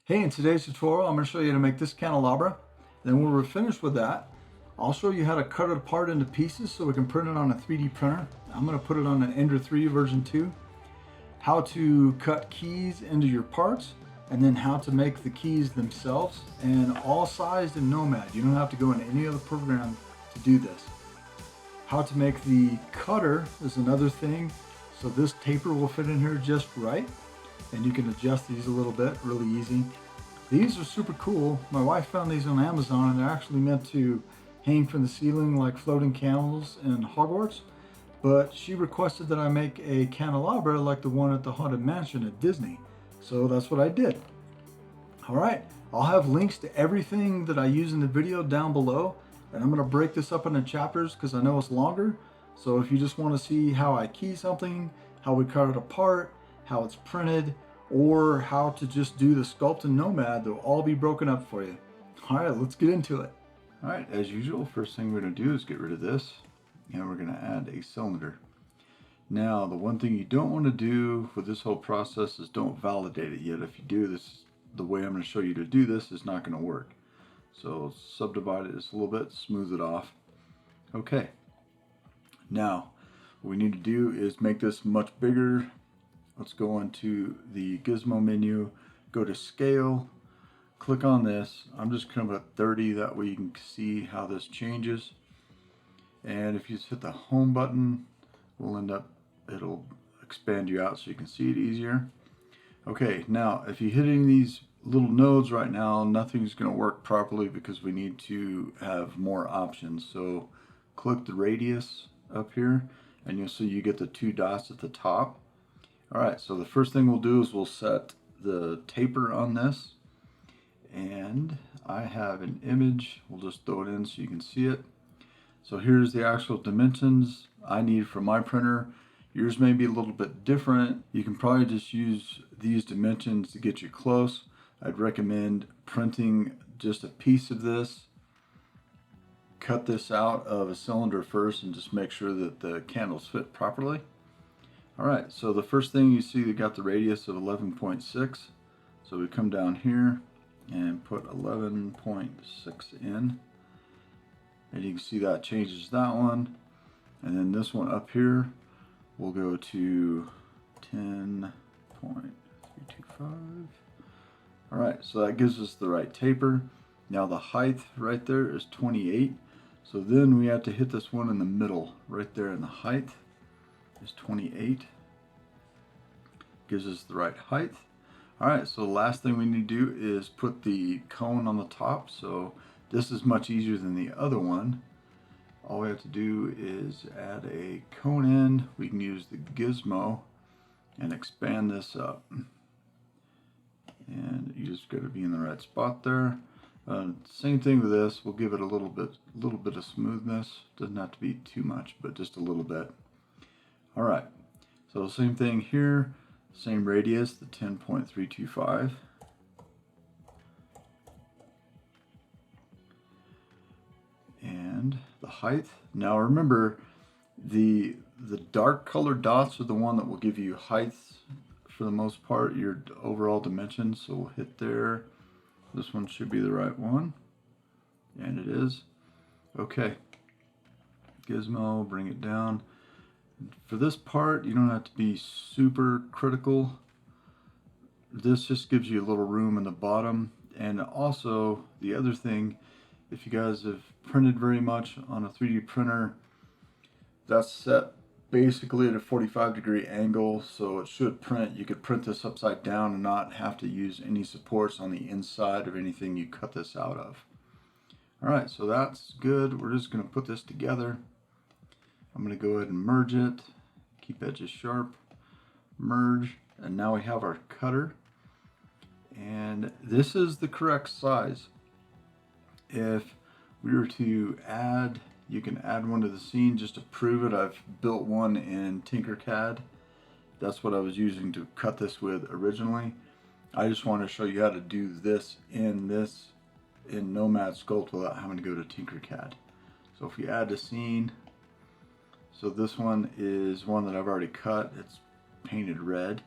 Hey, in today's tutorial, I'm going to show you how to make this candelabra. Then when we're finished with that, I'll show you how to cut it apart into pieces so we can print it on a 3D printer. I'm going to put it on an Ender 3 version 2. How to cut keys into your parts, and then how to make the keys themselves, and all sized in Nomad. You don't have to go in any other program to do this. How to make the cutter is another thing. So this taper will fit in here just right. And you can adjust these a little bit, really easy. These are super cool. My wife found these on Amazon and they're actually meant to hang from the ceiling like floating candles in Hogwarts. But she requested that I make a candelabra like the one at the Haunted Mansion at Disney. So that's what I did. All right, I'll have links to everything that I use in the video down below. And I'm gonna break this up into chapters because I know it's longer. So if you just wanna see how I key something, how we cut it apart, how it's printed, or how to just do the sculpt in Nomad, they'll all be broken up for you. All right, let's get into it. All right, as usual, first thing we're gonna do is get rid of this, and we're gonna add a cylinder. Now, the one thing you don't wanna do with this whole process is don't validate it yet. If you do this, the way I'm gonna show you to do this is not gonna work. So subdivide it just a little bit, smooth it off. Okay, now, what we need to do is make this much bigger. Let's go into the gizmo menu, go to scale, click on this. I'm just going to put 30, that way you can see how this changes. And if you just hit the home button, it'll expand you out so you can see it easier. Okay, now if you hit any of these little nodes right now, nothing's going to work properly because we need to have more options. So click the radius up here and you'll see you get the two dots at the top. Alright, so the first thing we'll do is we'll set the taper on this, and I have an image. We'll just throw it in so you can see it. So here's the actual dimensions I need for my printer. Yours may be a little bit different. You can probably just use these dimensions to get you close. I'd recommend printing just a piece of this. Cut this out of a cylinder first and just make sure that the candles fit properly. Alright, so the first thing you see, we got the radius of 11.6. So we come down here and put 11.6 in. And you can see that changes that one. And then this one up here, we'll go to 10.325. Alright, so that gives us the right taper. Now the height right there is 28. So then we have to hit this one in the middle, right there in the height. Is 28. Gives us the right height. Alright, so the last thing we need to do is put the cone on the top. So this is much easier than the other one. All we have to do is add a cone in. We can use the gizmo and expand this up. And you just got to be in the right spot there. Same thing with this. We'll give it a little bit of smoothness. Doesn't have to be too much, but just a little bit. Alright, so same thing here, same radius, the 10.325. And the height. Now remember, the dark colored dots are the one that will give you height for the most part, your overall dimensions. So we'll hit there. This one should be the right one. And it is. Okay. Gizmo, bring it down. For this part, you don't have to be super critical. This just gives you a little room in the bottom. And also, the other thing, if you guys have printed very much on a 3D printer, that's set basically at a 45-degree angle, so it should print. You could print this upside down and not have to use any supports on the inside of anything you cut this out of. Alright, so that's good. We're just going to put this together. I'm going to go ahead and merge it, keep edges sharp, merge, and now we have our cutter. And this is the correct size. If we were to add, you can add one to the scene just to prove it. I've built one in Tinkercad. That's what I was using to cut this with originally. I just want to show you how to do this in Nomad Sculpt without having to go to Tinkercad. So if you add a scene, so this one is one that I've already cut. It's painted red.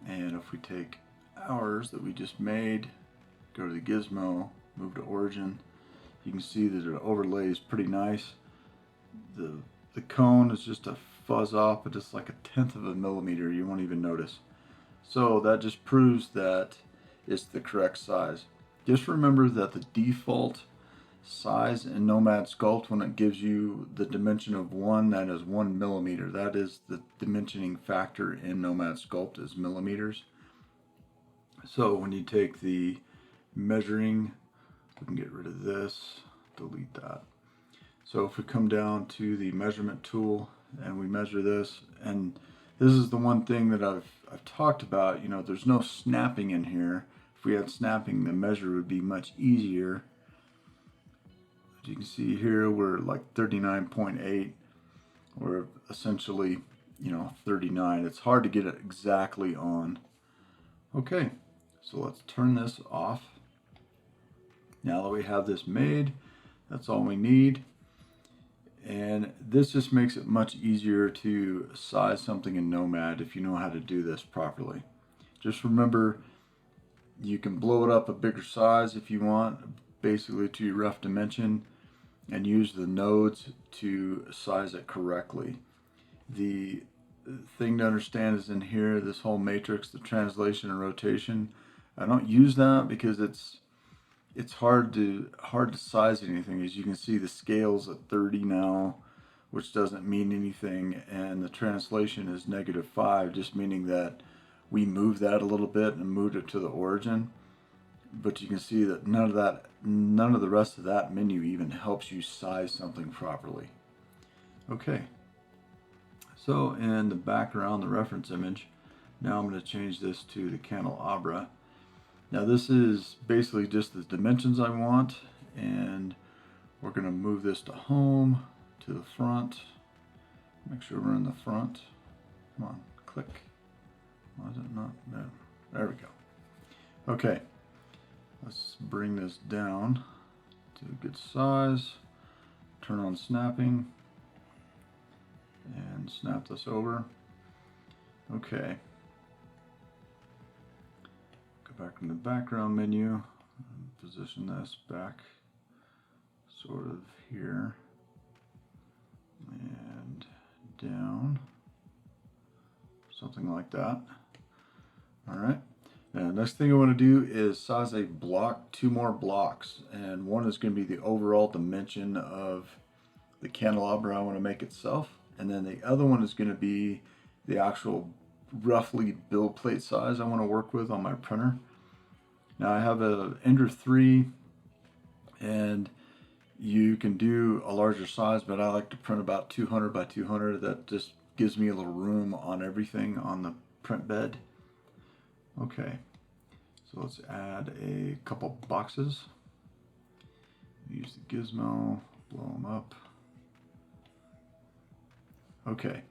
And if we take ours that we just made, go to the gizmo, move to origin. You can see that it overlays pretty nice. The cone is just a fuzz off, but it's like 1/10 of a millimeter. You won't even notice. So that just proves that it's the correct size. Just remember that the default size in Nomad Sculpt, when it gives you the dimension of 1, that is 1 millimeter. That is the dimensioning factor in Nomad Sculpt, is millimeters. So when you take the measuring, we can get rid of this, delete that. So if we come down to the measurement tool and we measure this, and this is the one thing that I've talked about, you know, there's no snapping in here. If we had snapping, the measure would be much easier. As you can see here, we're like 39.8. We're essentially, you know, 39. It's hard to get it exactly on. Okay, so let's turn this off. Now that we have this made, that's all we need. And this just makes it much easier to size something in Nomad if you know how to do this properly. Just remember, you can blow it up a bigger size if you want, basically to your rough dimension, and use the nodes to size it correctly. The thing to understand is in here, this whole matrix, the translation and rotation. I don't use that because it's hard to size anything. As you can see, the scale's at 30 now, which doesn't mean anything, and the translation is -5, just meaning that we moved that a little bit and moved it to the origin. But you can see that none of the rest of that menu even helps you size something properly. Okay, so in the background, the reference image, now I'm going to change this to the candelabra. Now this is basically just the dimensions I want, and we're going to move this to home, to the front. Make sure we're in the front. Come on, click. Why is it not? No. There we go. Okay, let's bring this down to a good size. Turn on snapping and snap this over. Okay. Back in the background menu, position this back sort of here and down, something like that. All right, and next thing I want to do is size a block, 2 more blocks, and one is going to be the overall dimension of the candelabra I want to make itself, and then the other one is going to be the actual roughly build plate size I want to work with on my printer. Now I have a Ender 3, and you can do a larger size, but I like to print about 200 by 200. That just gives me a little room on everything on the print bed. Okay, so let's add a couple boxes. Use the gizmo, blow them up. Okay,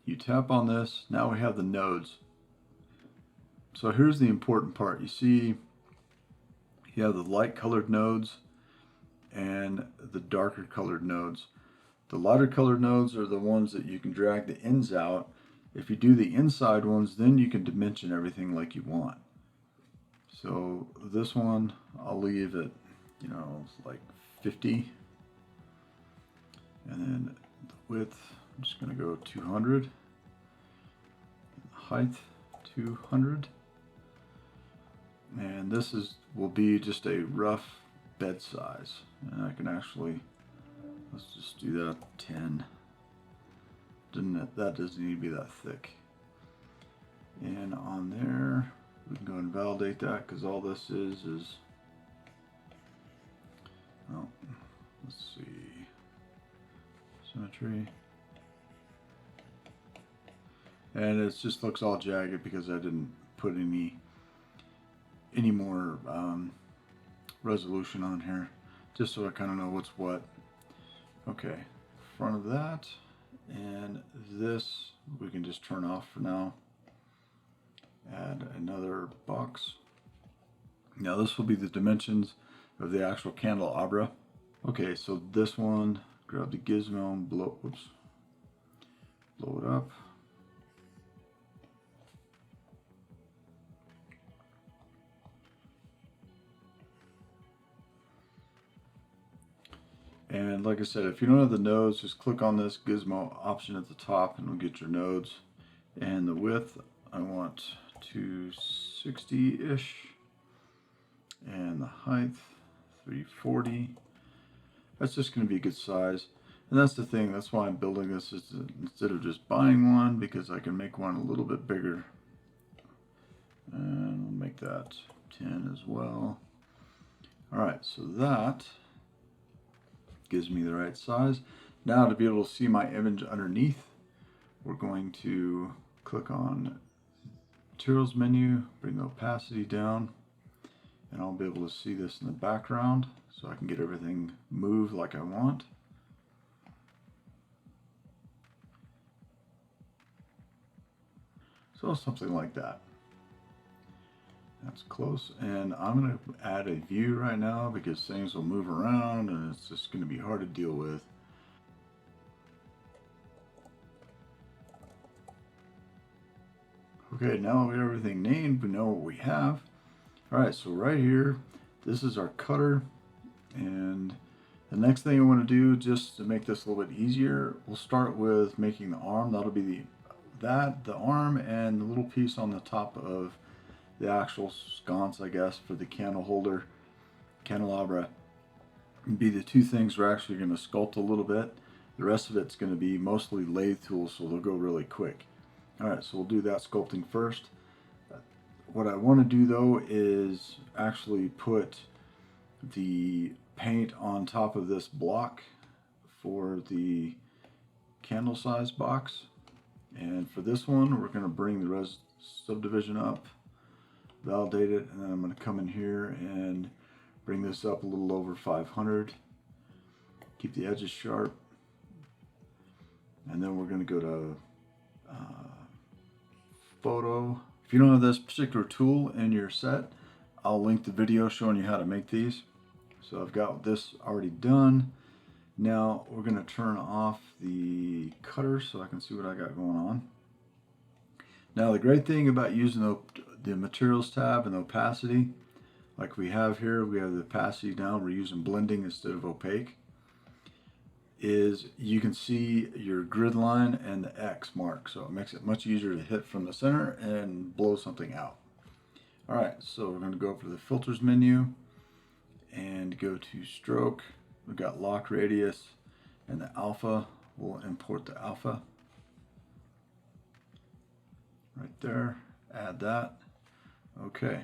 you tap on this, now we have the nodes. So here's the important part. You see, you have the light colored nodes and the darker colored nodes. The lighter colored nodes are the ones that you can drag the ends out. If you do the inside ones, then you can dimension everything like you want. So this one, I'll leave it, you know, it's like 50. And then the width, I'm just gonna go 200. Height, 200. And this will be just a rough bed size, and I can actually, let's just do that 10. That doesn't need to be that thick. And on there, we can go and validate that, because all this is, well, let's see, symmetry. And it just looks all jagged because I didn't put any more resolution on here, just so I kind of know what's what. Okay, front of that, and this we can just turn off for now. Add another box. Now this will be the dimensions of the actual candelabra. Okay, so this one, grab the gizmo and blow it up. And like I said, if you don't have the nodes, just click on this gizmo option at the top and it'll get your nodes. And the width, I want 260-ish. And the height, 340. That's just going to be a good size. And that's the thing, that's why I'm building this, is to, instead of just buying one, because I can make one a little bit bigger. And we'll make that 10 as well. Alright, so that gives me the right size. Now to be able to see my image underneath, we're going to click on Materials menu, bring the opacity down, and I'll be able to see this in the background so I can get everything moved like I want. So something like that. That's close, and I'm going to add a view right now because things will move around and it's just going to be hard to deal with. Okay, now that we have everything named, we know what we have. Alright, so right here, this is our cutter, and the next thing I want to do, just to make this a little bit easier, we'll start with making the arm. That'll be the arm and the little piece on the top of the actual sconce, I guess, for the candle holder, candelabra. Be the two things we're actually going to sculpt a little bit. The rest of it's going to be mostly lathe tools, so they'll go really quick. Alright, so we'll do that sculpting first. What I want to do though is actually put the paint on top of this block for the candle size box. And for this one, we're going to bring the res subdivision up, validate it, and then I'm going to come in here and bring this up a little over 500. Keep the edges sharp. And then we're going to go to photo. If you don't have this particular tool in your set, I'll link the video showing you how to make these. So I've got this already done. Now we're going to turn off the cutter so I can see what I got going on. Now the great thing about using the materials tab and the opacity, like we have here, we have the opacity down, we're using blending instead of opaque, is you can see your grid line and the X mark, so it makes it much easier to hit from the center and blow something out. Alright, so we're going to go over to the filters menu and go to stroke. We've got lock radius and the alpha. We'll import the alpha right there, add that. Okay,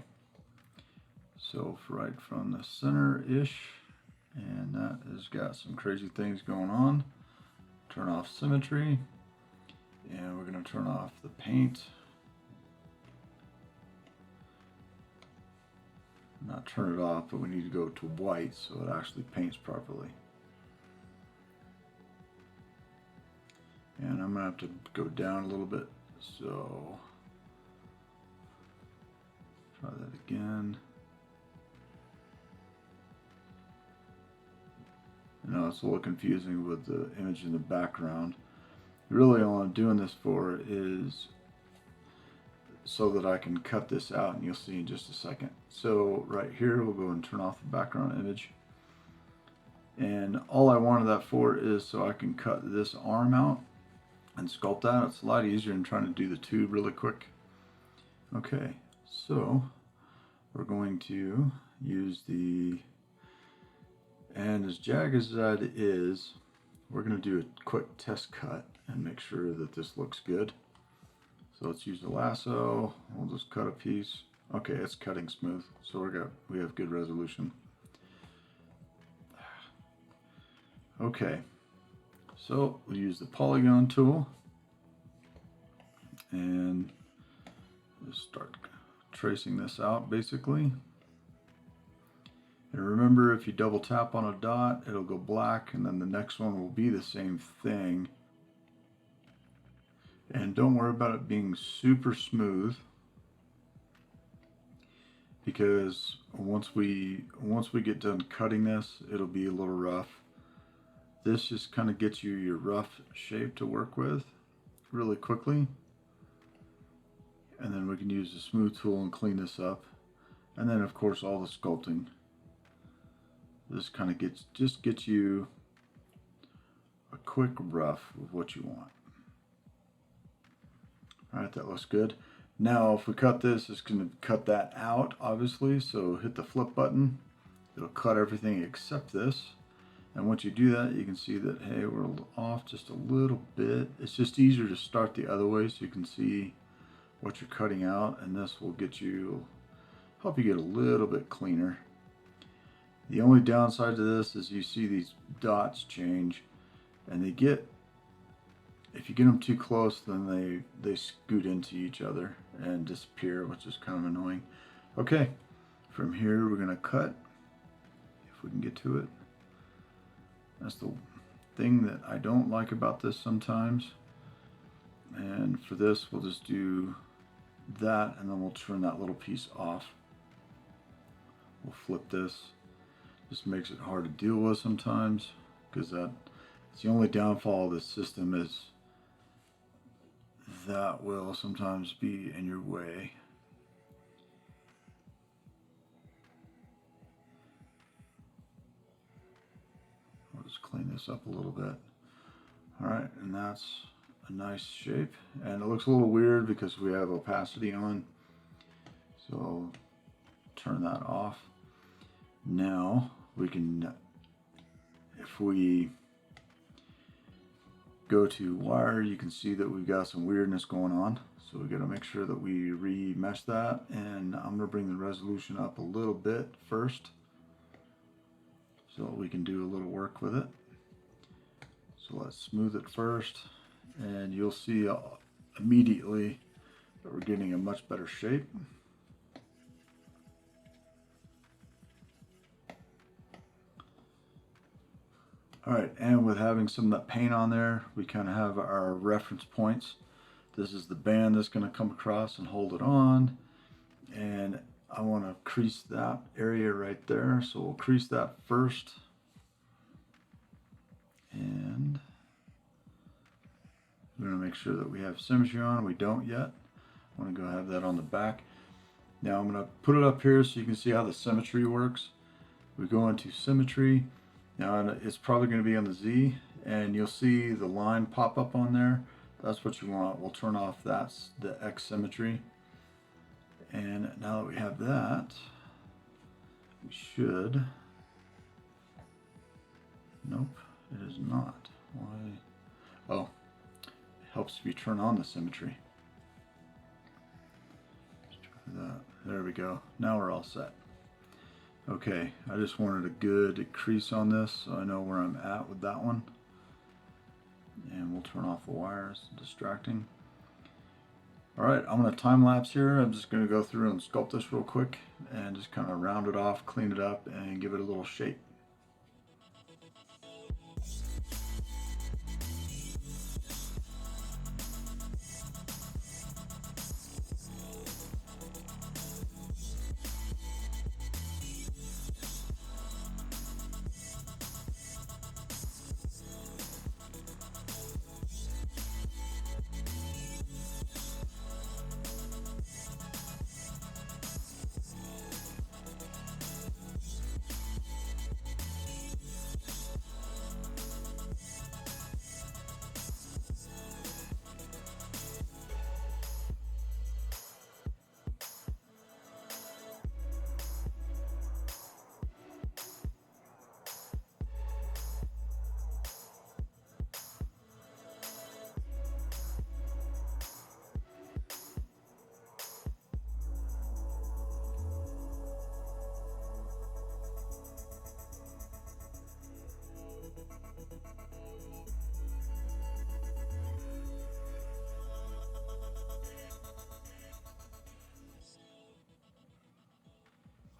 so right from the center-ish, and that has got some crazy things going on. Turn off symmetry, and we're going to turn off the paint. Not turn it off, but we need to go to white so it actually paints properly. And I'm going to have to go down a little bit, so try that again. I know it's a little confusing with the image in the background. Really all I'm doing this for is so that I can cut this out, and you'll see in just a second. So right here we'll go and turn off the background image, and all I wanted that for is so I can cut this arm out and sculpt that. It's a lot easier than trying to do the tube really quick. Okay, so we're going to use the, and as jagged as that is, we're going to do a quick test cut and make sure that this looks good. So let's use the lasso. We'll just cut a piece. Okay, it's cutting smooth, so we have good resolution. Okay, so we'll use the polygon tool and just start tracing this out basically. And remember, if you double tap on a dot, it'll go black, and then the next one will be the same thing. And don't worry about it being super smooth, because once we get done cutting this, it'll be a little rough. This just kind of gets you your rough shape to work with really quickly. And then we can use the smooth tool and clean this up. And then of course all the sculpting. This kind of gets you a quick rough of what you want. All right, that looks good. Now, if we cut this, it's going to cut that out, obviously. So hit the flip button. It'll cut everything except this. And once you do that, you can see that, hey, we're off just a little bit. It's just easier to start the other way so you can see what you're cutting out. And this will help you get a little bit cleaner. The only downside to this is you see these dots change, and if you get them too close, then they scoot into each other and disappear, which is kind of annoying. Okay, from here we're gonna cut, if we can get to it. That's the thing that I don't like about this sometimes. And for this, we'll just do that, and then we'll turn that little piece off. We'll flip this. Just makes it hard to deal with sometimes, because it's the only downfall of this system is that will sometimes be in your way. I'll just clean this up a little bit. All right, and that's a nice shape. And it looks a little weird because we have opacity on. So I'll turn that off. Now we can, if we go to wire, you can see that we've got some weirdness going on. So we got to make sure that we remesh that, and I'm going to bring the resolution up a little bit first so we can do a little work with it. So let's smooth it first, and you'll see immediately that we're getting a much better shape. All right, and with having some of that paint on there, we kind of have our reference points. This is the band that's going to come across and hold it on. And I want to crease that area right there. So we'll crease that first. And we're going to make sure that we have symmetry on. We don't yet. I want to go have that on the back. Now I'm going to put it up here so you can see how the symmetry works. We go into symmetry. Now it's probably going to be on the Z, and you'll see the line pop up on there. That's what you want. We'll turn off that's the X symmetry. And now that we have that, we should. Nope, it is not. Why? Oh, it helps if you turn on the symmetry. Let's try that. There we go. Now we're all set. Okay, I just wanted a good crease on this so I know where I'm at with that one. And we'll turn off the wires, distracting. All right, I'm going to time lapse here. I'm just going to go through and sculpt this real quick and just kind of round it off, clean it up, and give it a little shape.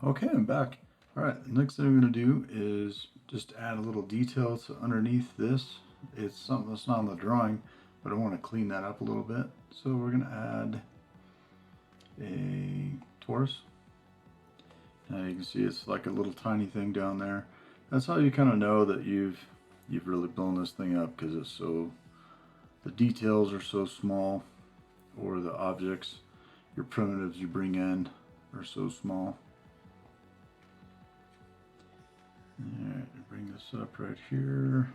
Okay, I'm back. All right, the next thing I'm going to do is just add a little detail to underneath this. It's something that's not on the drawing, but I want to clean that up a little bit. So we're going to add a torus. Now you can see it's like a little tiny thing down there. That's how you kind of know that you've really blown this thing up, because it's the details are so small, or the objects, your primitives you bring in are so small. Alright, bring this up right here.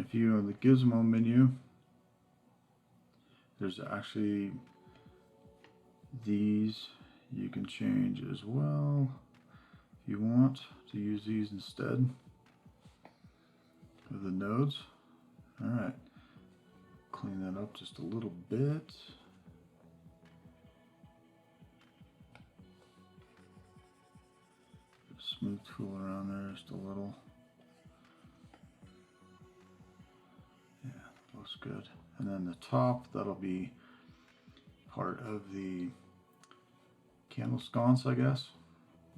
if you on the gizmo menu, there's actually these you can change as well if you want to use these instead of the nodes. All right, clean that up just a little bit. Smooth tool around there just a little. Yeah, looks good. And then the top, that'll be part of the candle sconce, I guess.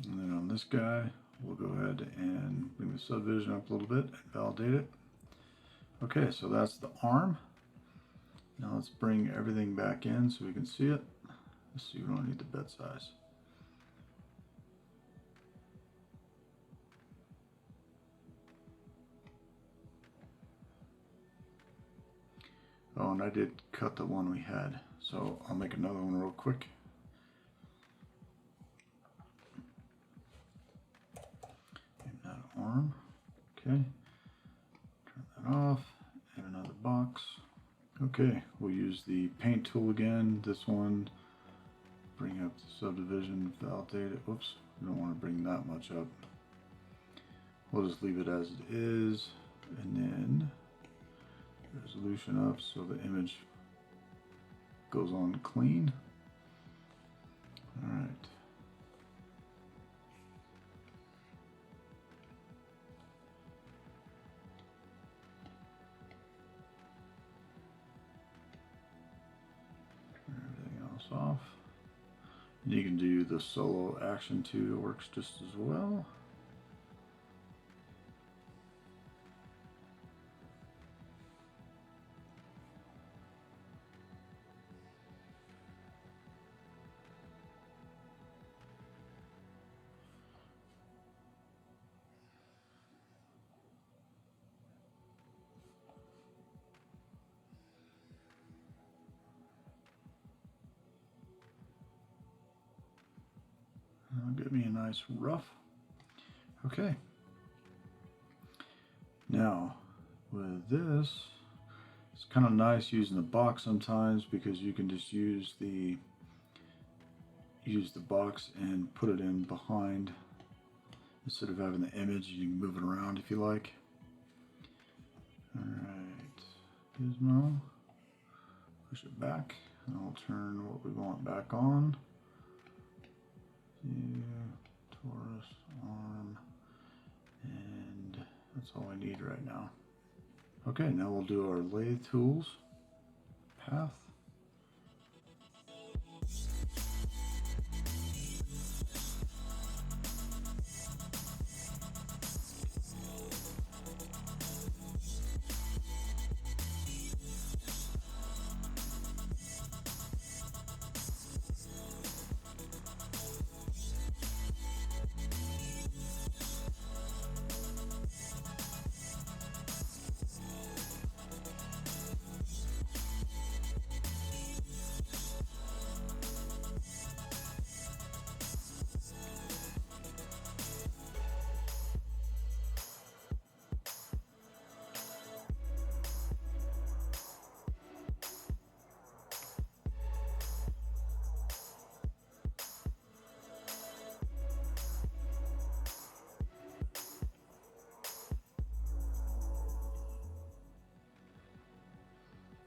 And then on this guy, we'll go ahead and bring the subdivision up a little bit and validate it. Okay, so that's the arm. Now let's bring everything back in so we can see it. Let's see, we don't need the bed size. Oh, and I did cut the one we had, so I'll make another one real quick. Name that arm. Okay. Turn that off. Add another box. Okay, we'll use the paint tool again. This one. Bring up the subdivision, validate it. Whoops, we don't want to bring that much up. We'll just leave it as it is, and then resolution up so the image goes on clean. All right. Turn everything else off. And you can do the solo action too, it works just as well. Give me a nice rough. Okay. Now, with this, it's kind of nice using the box sometimes because you can just use the box and put it in behind instead of having the image. You can move it around if you like. All right, gizmo. Push it back, and I'll turn what we want back on. Torus, arm, and that's all I need right now. Okay, now we'll do our Lathe Tools path.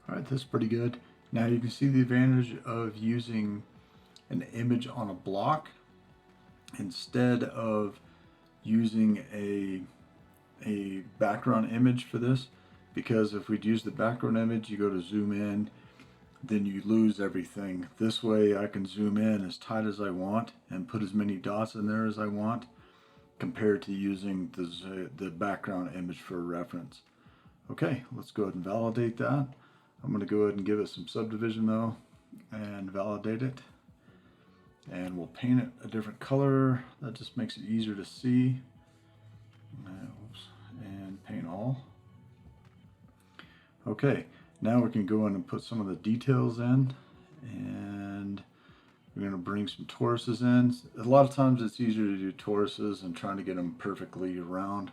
All right, that's pretty good. Now you can see the advantage of using an image on a block instead of using a background image for this, because if we'd use the background image, you go to zoom in, then you lose everything. This way I can zoom in as tight as I want and put as many dots in there as I want, compared to using the background image for a reference. Okay, let's go ahead and validate that. I'm going to go ahead and give it some subdivision though and validate it. And we'll paint it a different color. That just makes it easier to see. Oops, and paint all. Okay, now we can go in and put some of the details in, and we're going to bring some toruses in. A lot of times it's easier to do toruses and trying to get them perfectly round.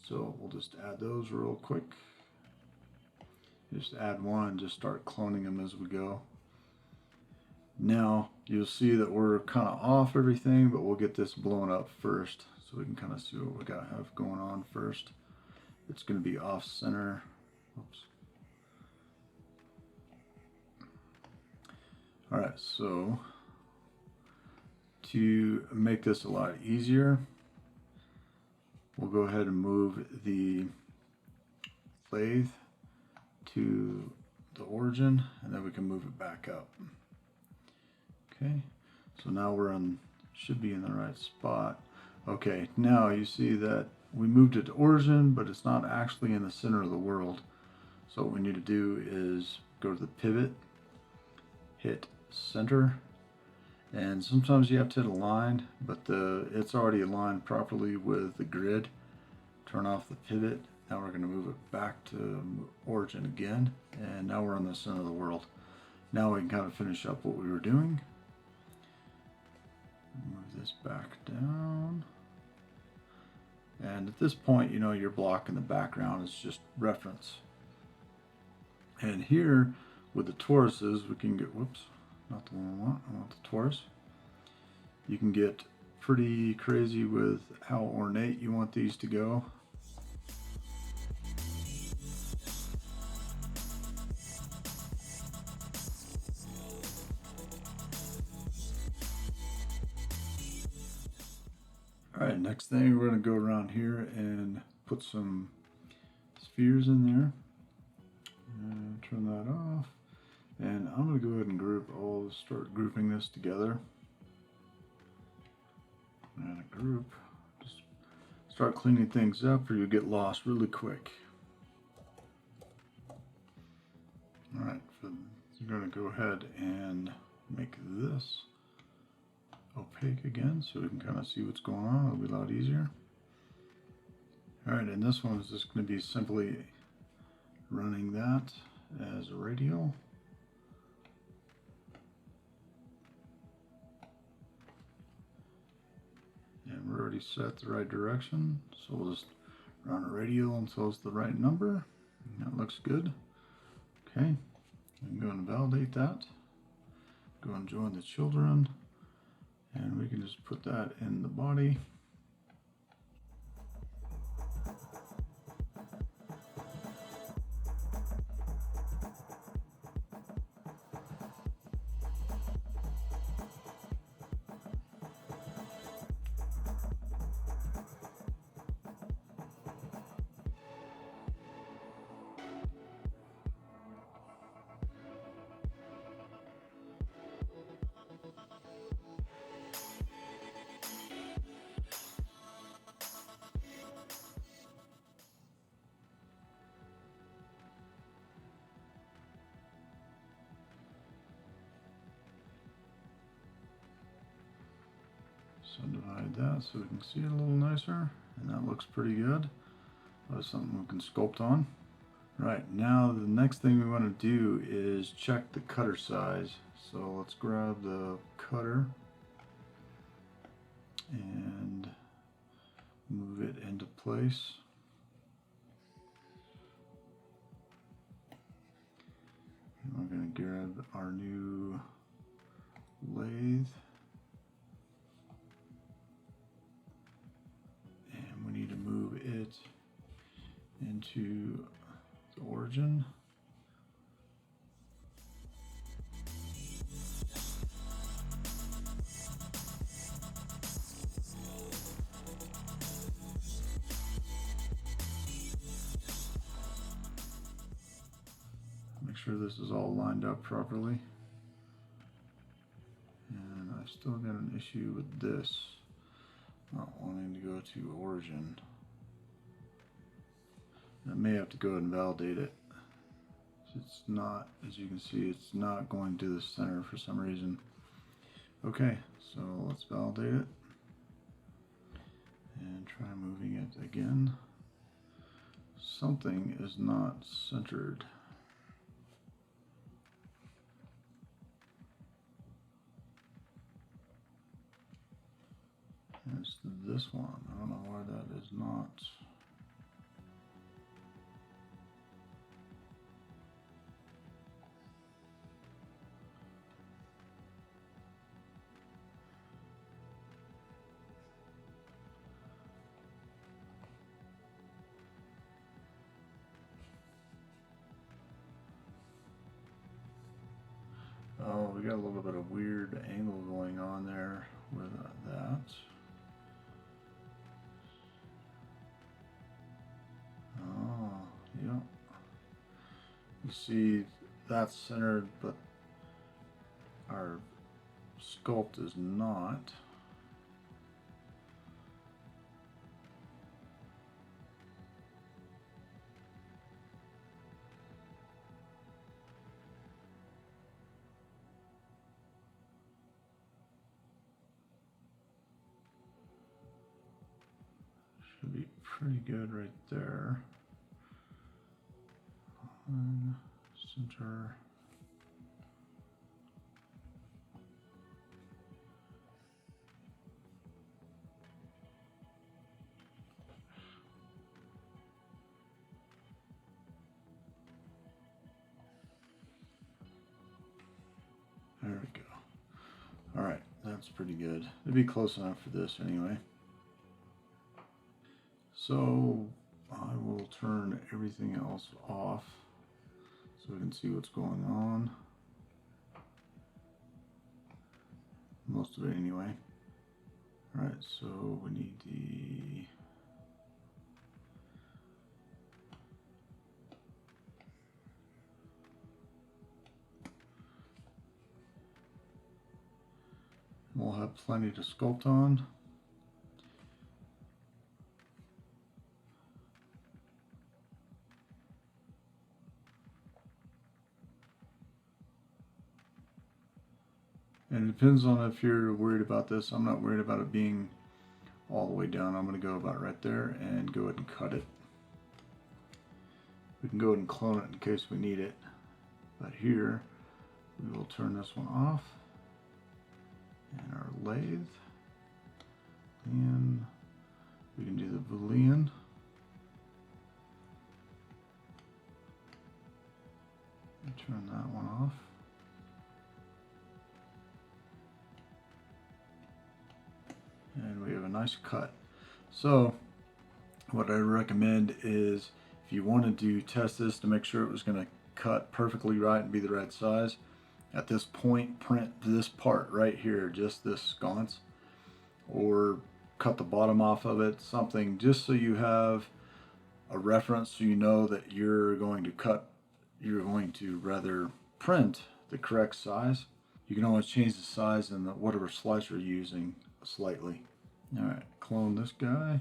So we'll just add those real quick. Just add one and just start cloning them as we go. Now you'll see that we're kind of off everything, but we'll get this blown up first so we can kind of see what we got have going on first. It's going to be off center. Oops. All right, so to make this a lot easier, we'll go ahead and move the lathe to the origin, and then we can move it back up. Okay, so now we're on, should be in the right spot. Okay, now you see that we moved it to origin, but it's not actually in the center of the world. So what we need to do is go to the pivot, hit center, and sometimes you have to hit align, but it's already aligned properly with the grid. Turn off the pivot. Now we're going to move it back to origin again, and now we're in the center of the world. Now we can kind of finish up what we were doing. Move this back down. And at this point, you know, your block in the background is just reference. And here with the toruses, we can get, whoops, not the one I want the torus. You can get pretty crazy with how ornate you want these to go. Alright, next thing we're going to go around here and put some spheres in there. And turn that off. And I'm going to go ahead and start grouping this together. And a group. Just start cleaning things up or you'll get lost really quick. Alright, so you're going to go ahead and make this opaque again so we can kind of see what's going on. It'll be a lot easier. Alright, and this one is just going to be simply running that as a radial. And we're already set the right direction, so we'll just run a radial until it's the right number. And that looks good. Okay, I'm going to validate that. Go and join the children. And we can just put that in the body. Subdivide that so we can see it a little nicer, and that looks pretty good. That's something we can sculpt on. Right, now the next thing we want to do is check the cutter size. So let's grab the cutter and move it into place. And we're going to grab our new lathe. We need to move it into the origin. Make sure this is all lined up properly. And I've still got an issue with this. Not wanting to go to origin. I may have to go ahead and validate it. It's not, as you can see, it's not going to the center for some reason. Okay, so let's validate it. And try moving it again. Something is not centered. It's this one. I don't know why that is not. Oh, we got a little bit of weird angle going on there with that. Oh, yeah. You see that's centered, but our sculpt is not. Should be pretty good right there. Center. There we go. All right, that's pretty good. It'd be close enough for this anyway. So I will turn everything else off so we can see what's going on. Most of it anyway. All right, so we need the we'll have plenty to sculpt on. And it depends on if you're worried about this. I'm not worried about it being all the way down. I'm going to go about right there and go ahead and cut it. We can go ahead and clone it in case we need it. But here, we will turn this one off. And our lathe. And we can do the Boolean. And turn that one off. And we have a nice cut. So what I recommend is if you wanted to test this to make sure it was going to cut perfectly right and be the right size, at this point print this part right here, just this sconce, or cut the bottom off of it, something just so you have a reference so you know that you're going to rather print the correct size. You can always change the size in the whatever slicer you're using slightly. All right, clone this guy.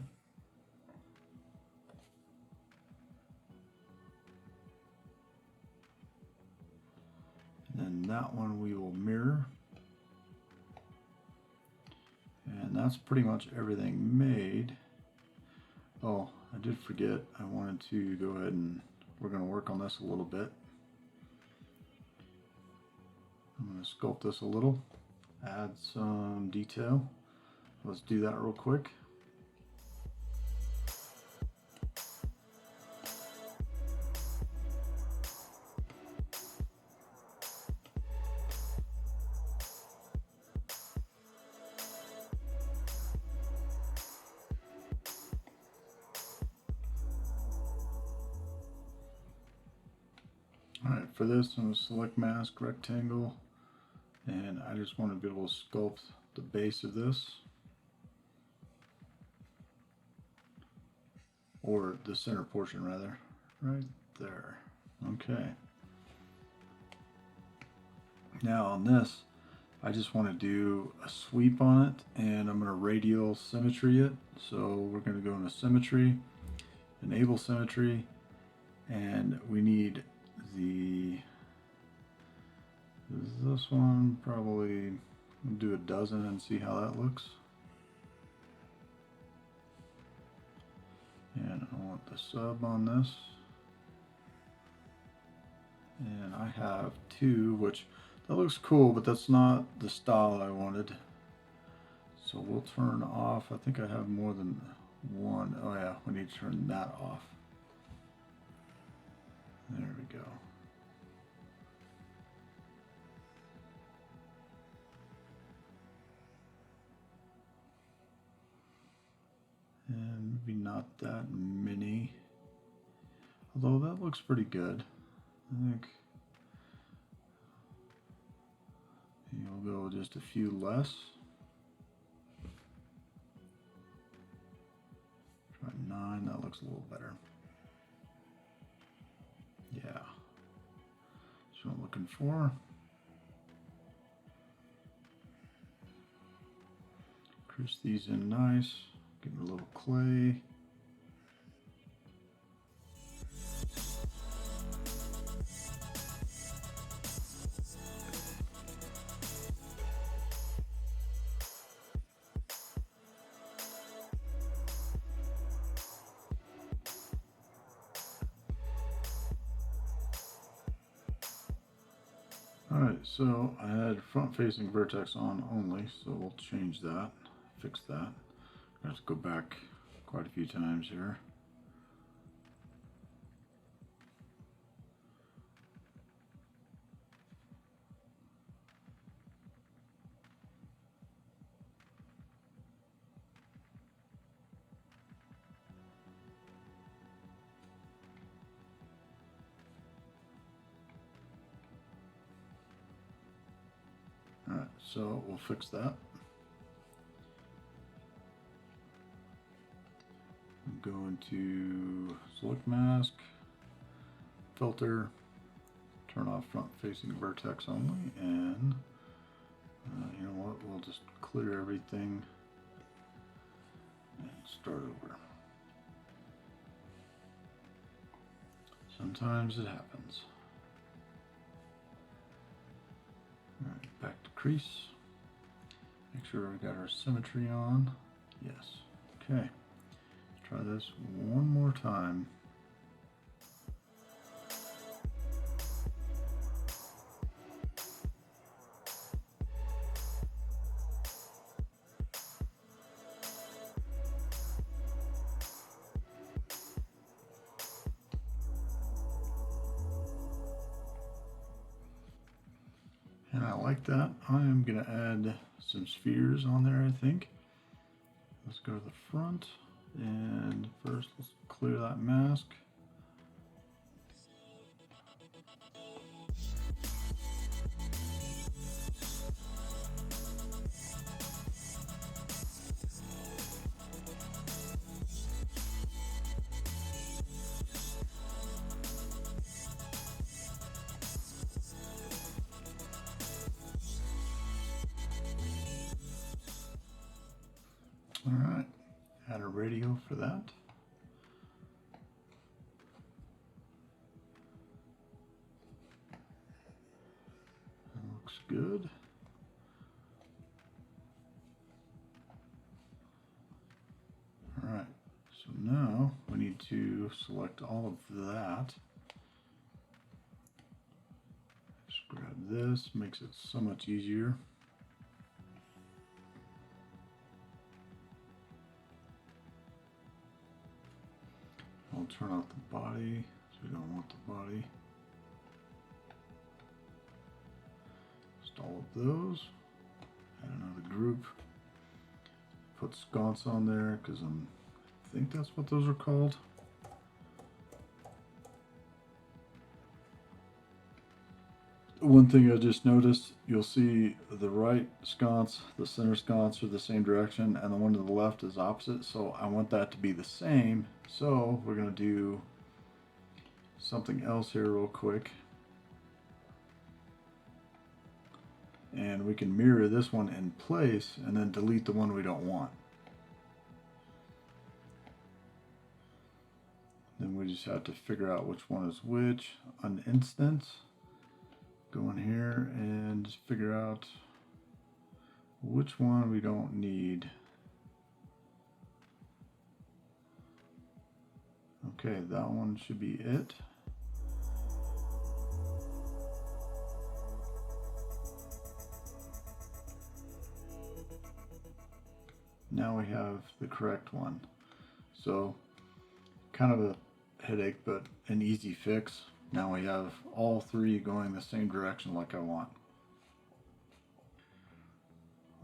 And that one we will mirror. And that's pretty much everything made. Oh, I did forget, I wanted to go ahead and we're going to work on this a little bit. I'm going to sculpt this a little, add some detail. Let's do that real quick. Alright, for this I'm going to select mask, rectangle, and I just want to be able to sculpt the base of this, or the center portion rather, right there. Okay. Now on this, I just want to do a sweep on it, and I'm going to radial symmetry it. So we're going to go into symmetry, enable symmetry, and we need this one, probably do a dozen and see how that looks. And I want the sub on this. And I have two, which that looks cool, but that's not the style I wanted. So we'll turn off, I think I have more than one. Oh yeah, we need to turn that off. There we go. And maybe not that many. Although that looks pretty good. I think I'll go just a few less. Try 9, that looks a little better. Yeah, that's what I'm looking for. Crease these in nice, give it a little clay. Alright, so I had front facing vertex on only, so we'll change that, fix that. I have to go back quite a few times here. Alright, so we'll fix that. Go into select mask, filter, turn off front facing vertex only, and you know what, we'll just clear everything and start over. Sometimes it happens. Alright, back to crease. Make sure we got our symmetry on. Yes. Okay. Let's try this one more time. And I like that. I am going to add some spheres on there, I think. Let's go to the front, and first let's clear that mask. All right, add a radial for that. That looks good. All right, so now we need to select all of that. Just grab this, makes it so much easier. I'll turn off the body, so we don't want the body. Just all of those. Add another group. Put sconce on there because I think that's what those are called. One thing I just noticed, you'll see the right sconce, the center sconce are the same direction, and the one to the left is opposite, so I want that to be the same. So we're going to do something else here real quick. And we can mirror this one in place and then delete the one we don't want. Then we just have to figure out which one is which. On instance, go in here and just figure out which one we don't need. Okay, that one should be it. Now we have the correct one. So, kind of a headache, but an easy fix. Now we have all three going the same direction like I want.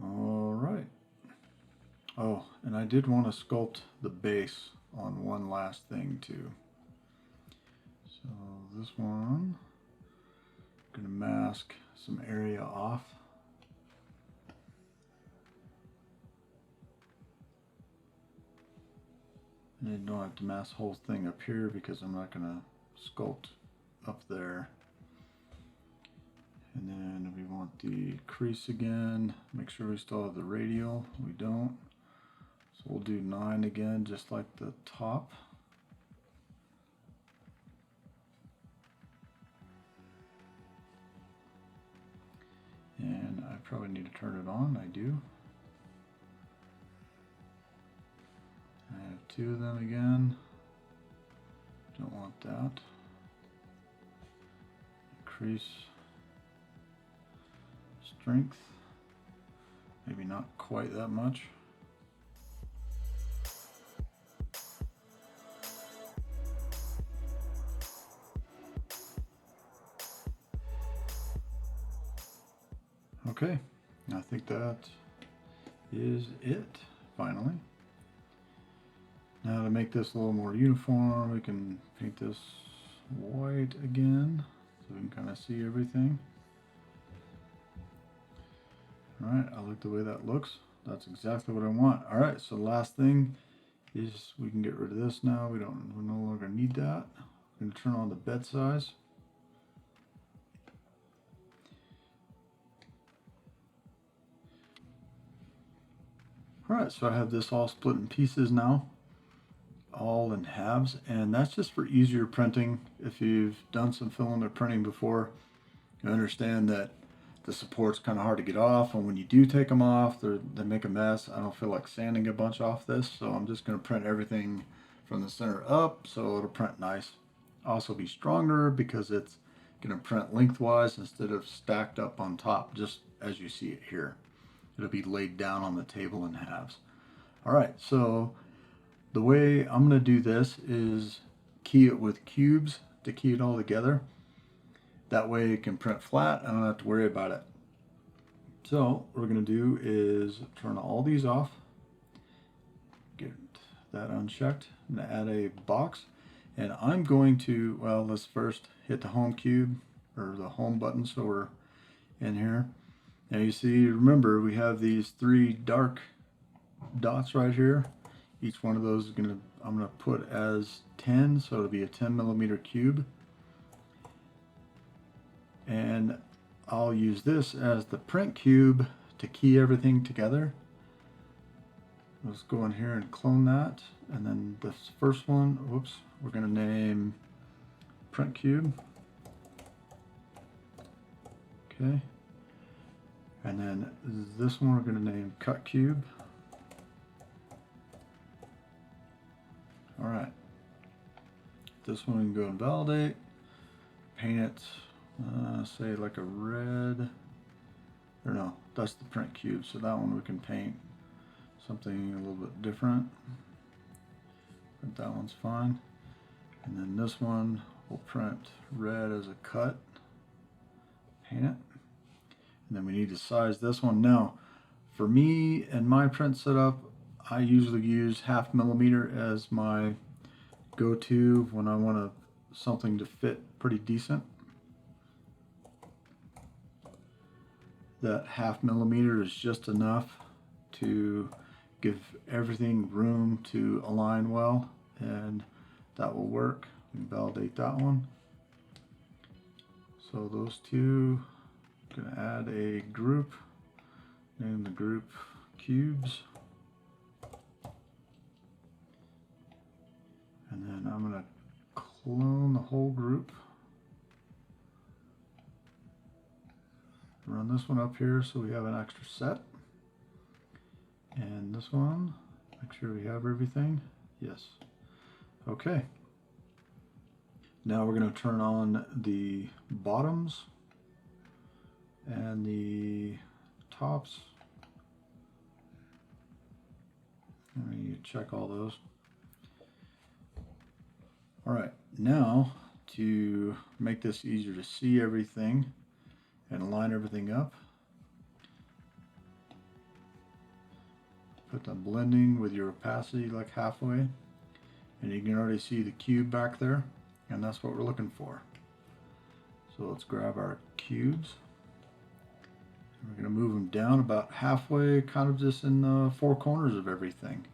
All right. Oh, and I did want to sculpt the base on one last thing too. So this one, I'm gonna mask some area off. You don't have to mask the whole thing up here because I'm not going to sculpt up there. And then we want the crease again. Make sure we still have the radial. We don't. So we'll do 9 again, just like the top. And I probably need to turn it on. I do. I have 2 of them again. Don't want that. Increase strength. Maybe not quite that much. Okay, I think that is it, finally. Now to make this a little more uniform, we can paint this white again, so we can kind of see everything. Alright, I like the way that looks. That's exactly what I want. Alright, so the last thing is we can get rid of this now. We no longer need that. We're going to turn on the bed size. Alright, so I have this all split in pieces now, all in halves, and that's just for easier printing. If you've done some filament printing before, you understand that the support's kind of hard to get off, and when you do take them off, they make a mess. I don't feel like sanding a bunch off this, so I'm just going to print everything from the center up so it'll print nice. Also be stronger because it's going to print lengthwise instead of stacked up on top, just as you see it here. It'll be laid down on the table in halves. Alright, so the way I'm going to do this is key it with cubes to key it all together. That way it can print flat. I don't have to worry about it. So what we're going to do is turn all these off. Get that unchecked. I'm going to add a box. And I'm going to, well, let's first hit the home cube, or the home button, so we're in here. Now you see, remember, we have these 3 dark dots right here. Each one of those is I'm gonna put as 10, so it'll be a 10mm cube. And I'll use this as the print cube to key everything together. Let's go in here and clone that. And then this first one, whoops, we're gonna name print cube. Okay. And then this one we're going to name cut cube. All right. This one we can go and validate. Paint it, say like a red. Or no, that's the print cube. So that one we can paint something a little bit different. But that one's fine. And then this one we'll print red as a cut. Paint it. And then we need to size this one. Now, for me and my print setup, I usually use 1/2 millimeter as my go-to when I want something to fit pretty decent. That 1/2 millimeter is just enough to give everything room to align well, and that will work. We can validate that one. So those two. Going to add a group, name the group cubes, and then I'm going to clone the whole group, run this one up here so we have an extra set, and this one, make sure we have everything. Yes. Okay, now we're going to turn on the bottoms and the tops. I need to check all those. Alright, now to make this easier to see everything and line everything up, put the blending with your opacity like halfway, and you can already see the cube back there, and that's what we're looking for. So let's grab our cubes. We're going to move them down about halfway, kind of just in the 4 corners of everything.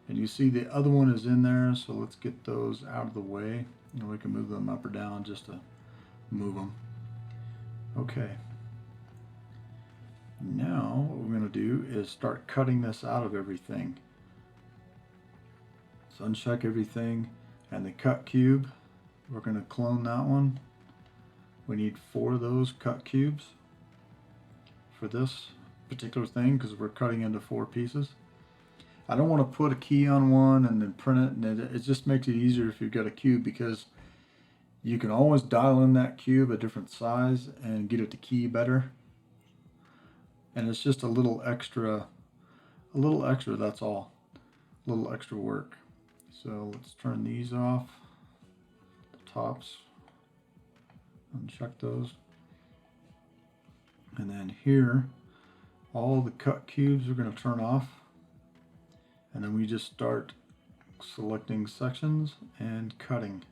And you see the other one is in there, so let's get those out of the way. And we can move them up or down just to move them. Okay. Now what we're going to do is start cutting this out of everything. So uncheck everything, and the cut cube, we're going to clone that one. We need 4 of those cut cubes for this particular thing because we're cutting into 4 pieces. I don't want to put a key on one and then print it, and it just makes it easier if you've got a cube, because you can always dial in that cube a different size and get it to key better. And it's just a little extra, that's all. A little extra work. So let's turn these off, the tops, uncheck those. And then here, all the cut cubes are going to turn off. And then we just start selecting sections and cutting.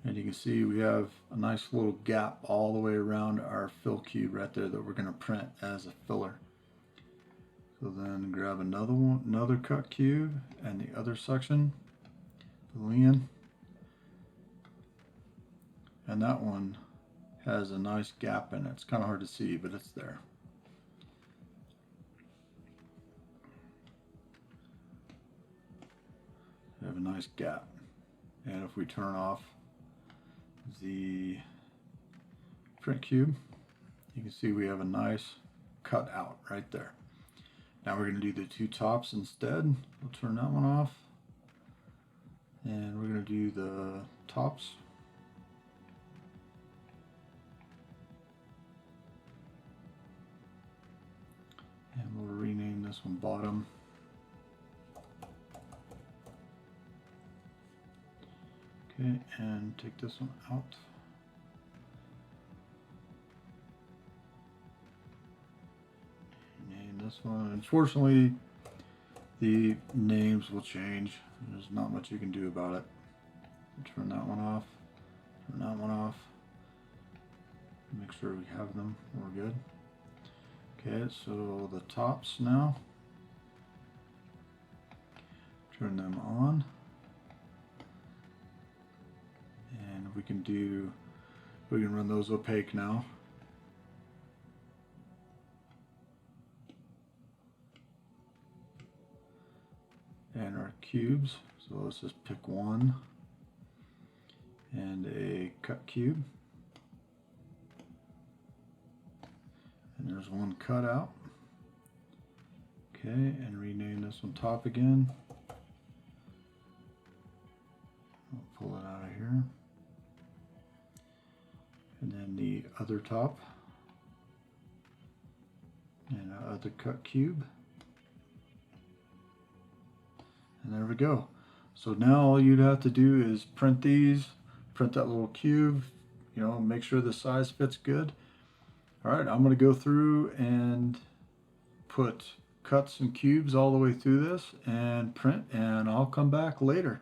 And you can see we have a nice little gap all the way around our fill cube right there that we're going to print as a filler. So then grab another one, another cut cube, and the other section, fill in. And that one has a nice gap in it. It's kind of hard to see, but it's there. We have a nice gap. And if we turn off the print cube, you can see we have a nice cut out right there. Now we're going to do the 2 tops instead. We'll turn that one off, and we're going to do the tops. And we'll rename this one bottom. Okay, and take this one out. Name this one. Unfortunately, the names will change. There's not much you can do about it. Turn that one off. Turn that one off. Make sure we have them. We're good. Okay, so the tops now. Turn them on. And we can run those opaque now. And our cubes, so let's just pick one and a cut cube. And there's one cut out. Okay, and rename this one top again. I'll pull it out of here. And then the other top. And our other cut cube. And there we go. So now all you'd have to do is print these, print that little cube, you know, make sure the size fits good. All right, I'm going to go through and put cuts and cubes all the way through this and print, and I'll come back later.